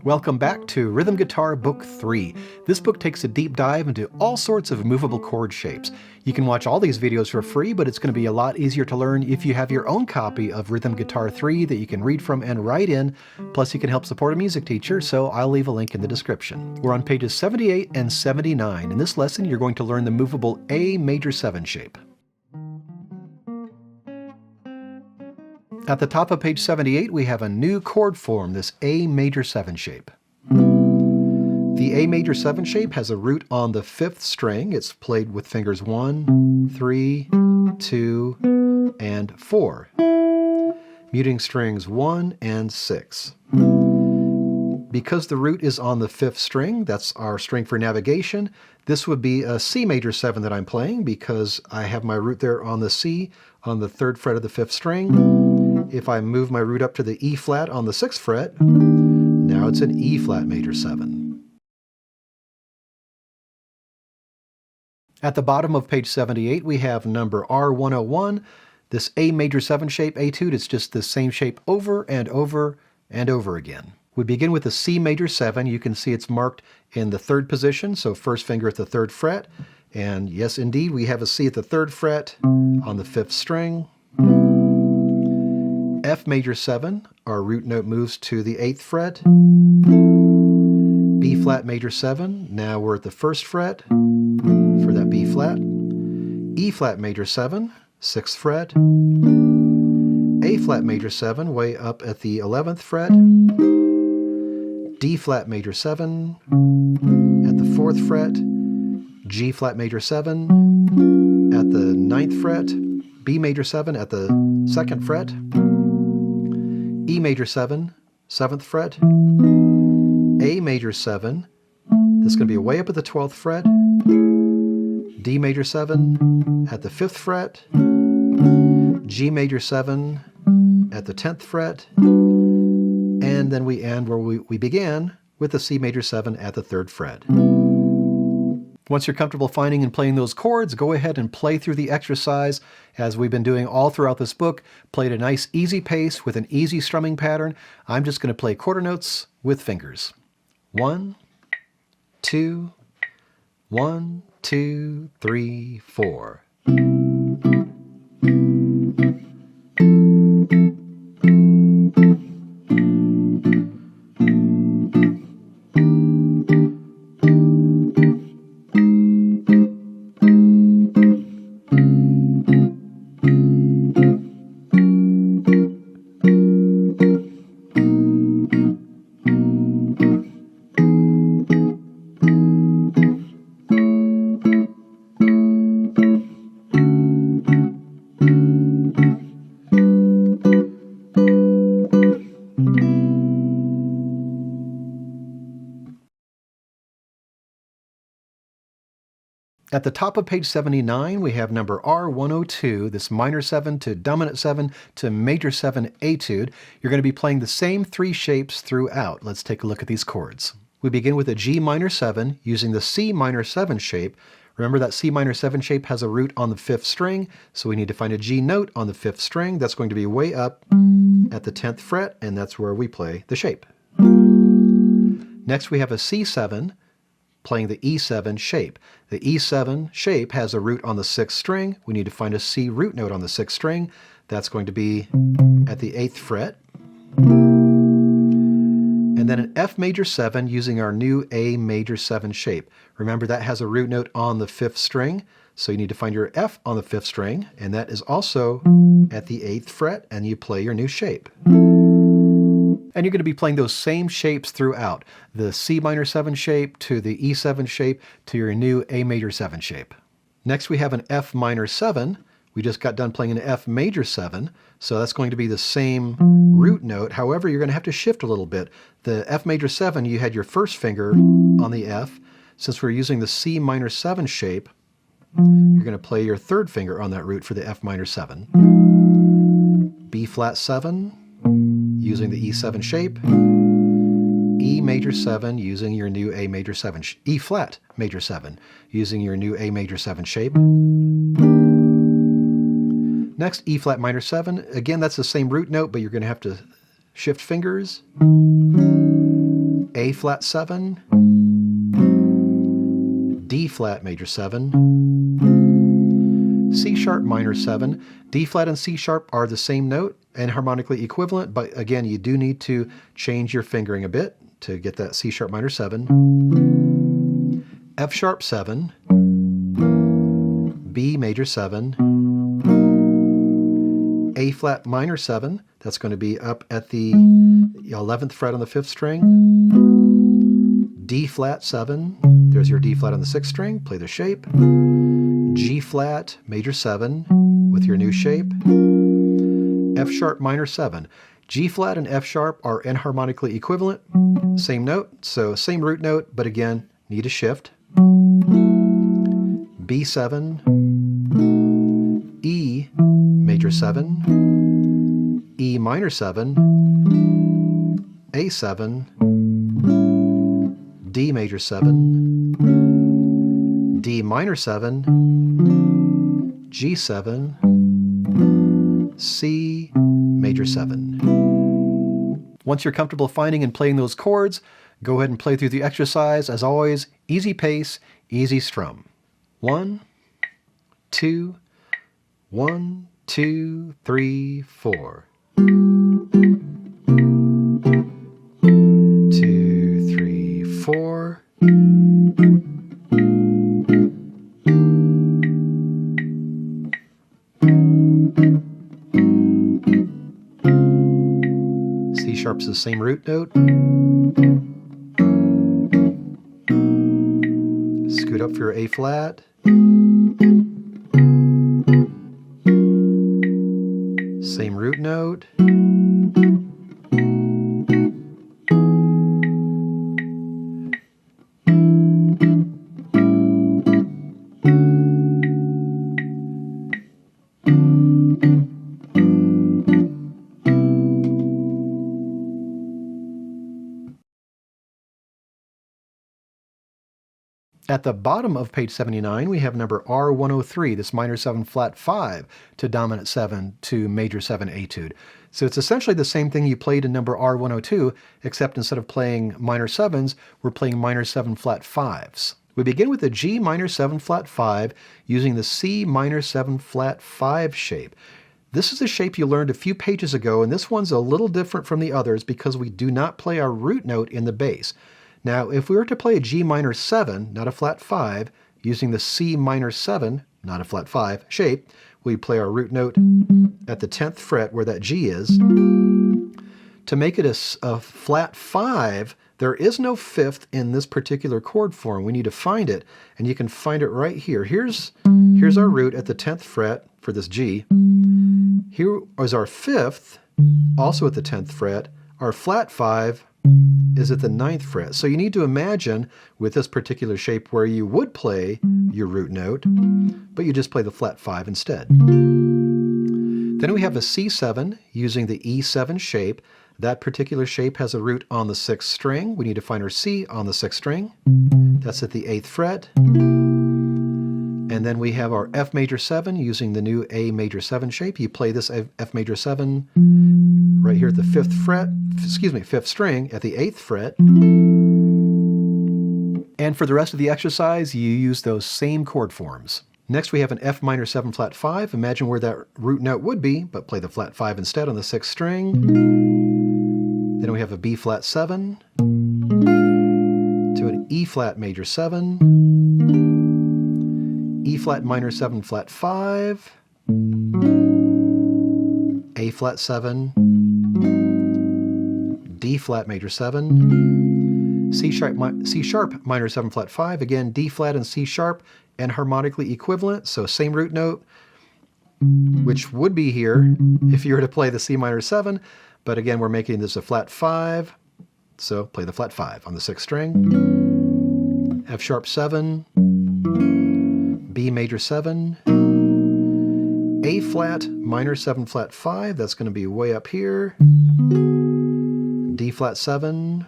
Welcome back to Rhythm Guitar Book 3. This book takes a deep dive into all sorts of movable chord shapes. You can watch all these videos for free, but it's going to be a lot easier to learn if you have your own copy of Rhythm Guitar 3 that you can read from and write in. Plus you can help support a music teacher, so I'll leave a link in the description. We're on pages 78 and 79. In this lesson, you're going to learn the movable A major 7 shape. At the top of page 78, we have a new chord form, this A major 7 shape. The A major 7 shape has a root on the 5th string. It's played with fingers 1, 3, 2, and 4. Muting strings 1 and 6. Because the root is on the 5th string, that's our string for navigation, this would be a C major 7 that I'm playing because I have my root there on the C on the 3rd fret of the 5th string. If I move my root up to the E flat on the 6th fret, now it's an E flat major 7. At the bottom of page 78, we have number R101. This A major 7 shape, etude, it's just the same shape over and over and over again. We begin with a C major 7. You can see it's marked in the 3rd position, so first finger at the 3rd fret. And yes, indeed, we have a C at the 3rd fret on the 5th string. F major 7, our root note moves to the 8th fret. B flat major 7, now we're at the 1st fret for that B flat. E flat major 7, 6th fret. A flat major 7, way up at the 11th fret. D flat major 7 at the 4th fret. G flat major 7 at the 9th fret. B major 7 at the 2nd fret. E major 7, 7th fret. A major 7, this is going to be way up at the 12th fret. D major 7 at the 5th fret. G major 7 at the 10th fret. And then we end where we began with the C major 7 at the 3rd fret. Once you're comfortable finding and playing those chords, go ahead and play through the exercise as we've been doing all throughout this book. Play at a nice easy pace with an easy strumming pattern. I'm just going to play quarter notes with fingers. 1, 2, 1, 2, 3, 4. At the top of page 79, we have number R102, this minor 7 to dominant 7 to major 7 etude. You're going to be playing the same 3 shapes throughout. Let's take a look at these chords. We begin with a G minor 7 using the C minor 7 shape. Remember that C minor 7 shape has a root on the 5th string, so we need to find a G note on the 5th string. That's going to be way up at the 10th fret, and that's where we play the shape. Next we have a C7 playing the E7 shape. The E7 shape has a root on the 6th string. We need to find a C root note on the 6th string. That's going to be at the 8th fret. And then an F major 7 using our new A major 7 shape. Remember that has a root note on the 5th string, so you need to find your F on the 5th string, and that is also at the 8th fret, and you play your new shape. And you're going to be playing those same shapes throughout. The C minor 7 shape to the E7 shape to your new A major 7 shape. Next we have an F minor 7. We just got done playing an F major 7, so that's going to be the same root note. However, you're going to have to shift a little bit. The F major 7, you had your first finger on the F. Since we're using the C minor 7 shape, you're going to play your 3rd finger on that root for the F minor 7. B flat 7, using the E7 shape. E major 7 using your new A major 7, E flat major 7 using your new A major 7 shape. Next, E flat minor 7. Again, that's the same root note, but you're going to have to shift fingers. A flat 7, D flat major 7, C sharp minor 7. D flat and C sharp are the same note and harmonically equivalent, but again, you do need to change your fingering a bit to get that C sharp minor 7. F sharp 7, B major 7, A flat minor 7, that's going to be up at the 11th fret on the 5th string, D flat 7, there's your D flat on the 6th string, play the shape, G flat major 7 with your new shape, F sharp minor 7. G flat and F sharp are enharmonically equivalent, same note, so same root note, but again, need a shift. B7, E major 7, E minor 7, A7, D major 7, D minor 7, G7, C major 7. Once you're comfortable finding and playing those chords, go ahead and play through the exercise. As always, easy pace, easy strum. 1, 2, 1, 2, 3, 4. 2, 3, 4. C sharp's the same root note. Scoot up for your A flat. Same root note. At the bottom of page 79, we have number R103, this minor 7 flat 5 to dominant 7 to major 7 etude. So it's essentially the same thing you played in number R102, except instead of playing minor 7s, we're playing minor 7 flat 5s. We begin with the G minor 7 flat 5 using the C minor 7 flat 5 shape. This is a shape you learned a few pages ago, and this one's a little different from the others because we do not play our root note in the bass. Now, if we were to play a G minor 7, not a flat 5, using the C minor 7, not a flat 5, shape, we play our root note at the 10th fret where that G is. To make it a flat 5, there is no 5th in this particular chord form. We need to find it, and you can find it right here. Here's our root at the 10th fret for this G. Here is our 5th, also at the 10th fret. Our flat 5 is at the 9th fret. So you need to imagine with this particular shape where you would play your root note, but you just play the flat 5 instead. Then we have a C7 using the E7 shape. That particular shape has a root on the 6th string. We need to find our C on the 6th string. That's at the 8th fret. And then we have our F major 7 using the new A major 7 shape. You play this F major 7 right here at the 5th fret, 5th string at the 8th fret. And for the rest of the exercise, you use those same chord forms. Next we have an F minor 7 flat 5. Imagine where that root note would be, but play the flat 5 instead on the 6th string. Then we have a B flat 7 to an E flat major 7, E flat minor 7 flat 5, A flat 7, D flat major 7, C sharp minor 7 flat 5, again D flat and C sharp and harmonically equivalent, so same root note, which would be here if you were to play the C minor 7, but again we're making this a flat 5, so play the flat 5 on the 6th string, F sharp 7, B major 7, A flat minor 7 flat 5, that's going to be way up here, D flat 7,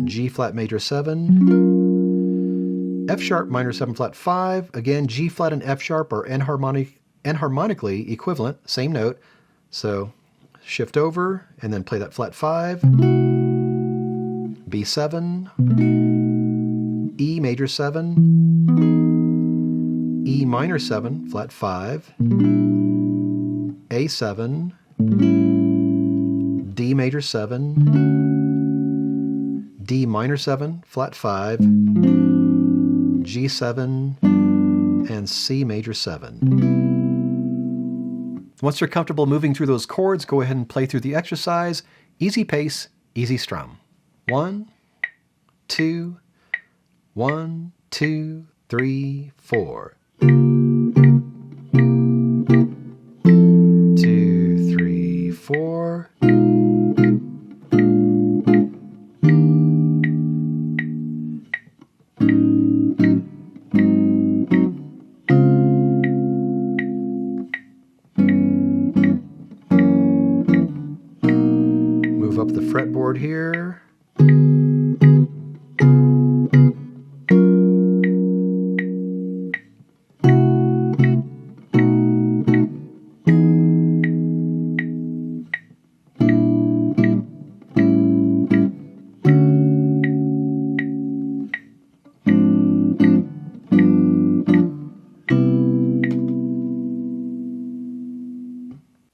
G flat major 7, F sharp minor 7 flat 5, again G flat and F sharp are enharmonically equivalent, same note, so shift over and then play that flat 5, B7, E major 7, E minor 7, flat 5, A7, D major 7, D minor 7, flat 5, G7, and C major 7. Once you're comfortable moving through those chords, go ahead and play through the exercise. Easy pace, easy strum. 1, 2, 1, 2, 3, 4. 2, 3, 4. Move up the fretboard here.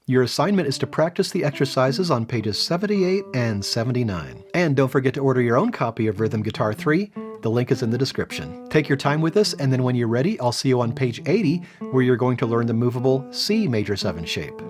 Your assignment is to practice the exercises on pages 78 and 79. And don't forget to order your own copy of Rhythm Guitar 3. The link is in the description. Take your time with this, and then when you're ready, I'll see you on page 80, where you're going to learn the movable C major 7 shape.